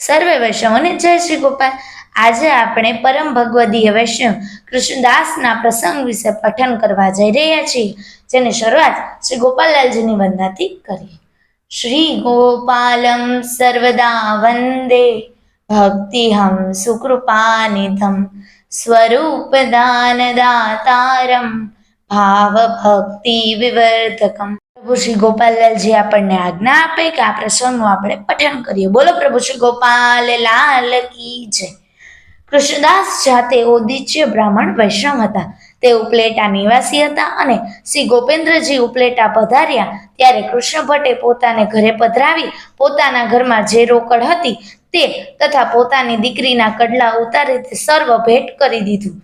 સર્વે વૈષ્ણવોને જય શ્રી ગોપાલ। આજે આપણે પરમ ભગવદીય વૈષ્ણવ કૃષ્ણદાસના પ્રસંગ વિશે પઠન કરવા જઈ રહ્યા છીએ, જેની શરૂઆત શ્રી ગોપાલલાલજીની વંદનાથી કરીએ। શ્રી ગોપાલમ સર્વદા વંદે ભક્તિહમ સુકૃપાનિધમ સ્વરૂપ દાન દાતારમ ભાવ ભક્તિ વિવર્ધકમ। પ્રભુ શ્રી ગોપાલલાલજી આપણને આજ્ઞા આપે કે આ પ્રસંગનું આપણે પઠન કરીએ। બોલો પ્રભુ શ્રી ગોપાલ લાલ કી જય। કૃષ્ણદાસ જાતે ઓદિચ્ય બ્રાહ્મણ વૈષ્ણવ હતા। તે ઉપલેટા નિવાસી હતા અને શ્રી ગોપેન્દ્રજી ઉપલેટા પધાર્યા ત્યારે કૃષ્ણ ભટ્ટે પોતાને ઘરે પધરાવી પોતાના ઘરમાં જે રોકડ હતી તે તથા પોતાની દીકરીના કડલા ઉતારી તે સર્વ ભેટ કરી દીધું।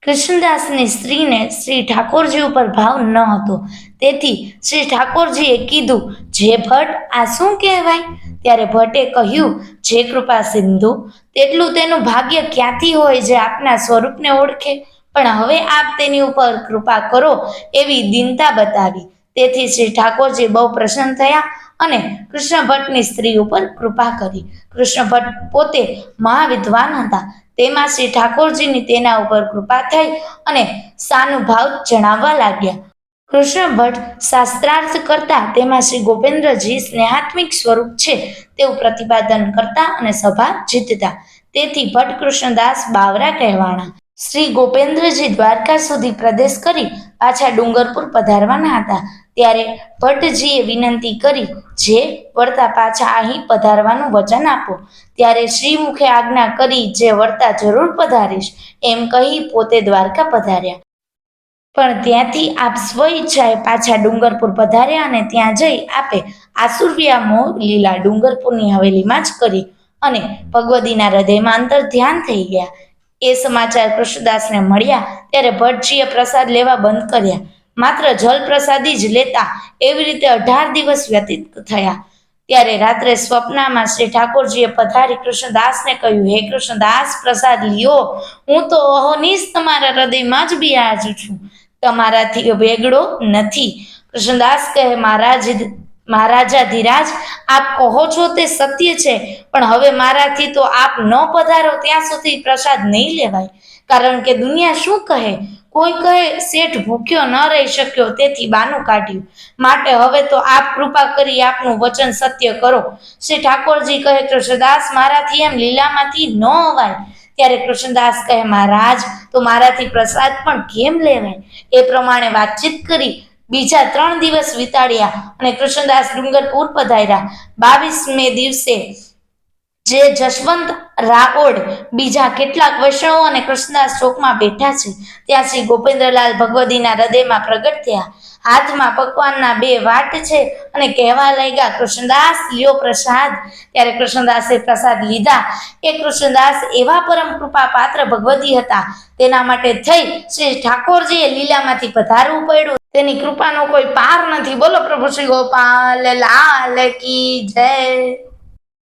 કૃષ્ણદાસની સ્ત્રીને શ્રી ઠાકોરજી ઉપર ભાવ ન હતો, તેથી શ્રી ઠાકોરજીએ કીધું, જે ભટ્ટ આ શું કહેવાય? ત્યારે ભટ્ટે કહ્યું, જે કૃપા સિંધુ, તેટલું તેનું ભાગ્ય ક્યાંથી હોય જે આપના સ્વરૂપને ઓળખે? પણ હવે આપ તેની ઉપર કૃપા કરો એવી દીનતા બતાવી। તેથી શ્રી ઠાકોરજી બહુ પ્રસન્ન થયા અને કૃષ્ણ ભટ્ટની સ્ત્રી ઉપર કૃપા કરી। કૃષ્ણ ભટ્ટ પોતે મહાવિદ્વાન હતા, તેમાં શ્રી ઠાકોરજીની તેના ઉપર કૃપા થઈ અને સાનુભાવ જણાવવા લાગ્યા। કૃષ્ણ ભટ્ટ શાસ્ત્રાર્થ કરતા તેમાં શ્રી ગોપેન્દ્રજી સ્નેહાત્મિક સ્વરૂપ છે તેવું પ્રતિપાદન કરતા અને સભા જીતતા, તેથી ભટ્ટ કૃષ્ણદાસ બાવરા કહેવાણા। શ્રી ગોપેન્દ્રજી દ્વારકા સુધી પ્રદેશ કરી પાછા ડુંગરપુર પધારવાના હતા ત્યારે ભટ્ટજીએ વિનંતી કરી, જે વળતા પાછા અહીં પધારવાનું વચન આપો। ત્યારે શ્રીમુખે આજ્ઞા કરી, જે વળતા જરૂર પધારીશ એમ કહી પોતે દ્વારકા પધાર્યા। પણ ત્યાંથી આપ સ્વ ઈચ્છાએ પાછા ડુંગરપુર પધાર્યા અને ત્યાં જઈ આપે આસુર્યામો લીલા ડુંગરપુરની હવેલીમાં જ કરી અને ભગવદીના હૃદયમાં અંતર ધ્યાન થઈ ગયા। એ સમાચાર કૃષ્ણદાસને મળ્યા ત્યારે ભટ્ટજીએ પ્રસાદ લેવા બંધ કર્યા, માત્ર જલ પ્રસાદી જ લેતા। એવી રીતે 18 દિવસ વ્યતીત થયા। ત્યારે રાત્રે સ્વપ્નમાં શ્રી ઠાકોરજીએ પધારી કૃષ્ણદાસને કહ્યું, હે કૃષ્ણદાસ, પ્રસાદ લ્યો, હું તો અહોનિશ તમારા હૃદયમાં જ બિરાજું છું, તમારાથી વેગળો નથી। કૃષ્ણદાસ કહે, મહારાજાધિરાજ, આપ કહો છો તે સત્ય છે, પણ હવે મારાથી તો આપ ન પધારો ત્યાં સુધી પ્રસાદ નહીં લેવાય, કારણ કે દુનિયા શું કહે? કોઈ કહે શેઠ ભૂખ્યો ન રહી શક્યો તેથી બાનું કાઢ્યું, માટે હવે તો આપ કૃપા કરી આપનું વચન સત્ય કરો। શ્રી ઠાકોરજી કહે, કૃષ્ણદાસ, મારાથી એમ લીલામાંથી ન અવાય। ત્યારે કૃષ્ણદાસ કહે, મહારાજ, તો મારાથી પ્રસાદ પણ કેમ લેવાય? એ પ્રમાણે વાતચીત કરી બીજા 3 દિવસ વિતાડ્યા અને કૃષ્ણદાસ ડુંગરપુર પધાર્યા। 22મે દિવસે જે જશવંત રાઓડ બીજા કેટલાક વૈષ્ણવો અને કૃષ્ણદાસ ચોકમાં બેઠા છે ત્યાં શ્રી ગોપેન્દ્રલાલ ભગવદીના હૃદયમાં પ્રગટ થયા। હાથમાં પકવાનના 2 વાટ છે અને કહેવા લાગ્યા, કૃષ્ણદાસ, લ્યો પ્રસાદ। ત્યારે કૃષ્ણદાસે પ્રસાદ લીધા। એ કૃષ્ણદાસ એવા પરમ કૃપા પાત્ર ભગવદી હતા, તેના માટે થઈ શ્રી ઠાકોરજીએ લીલામાંથી પધારવું પડ્યું। તેની કૃપાનો કોઈ પાર નથી। બોલો પ્રભુ શ્રી ગોપાલ લાલ કી જય।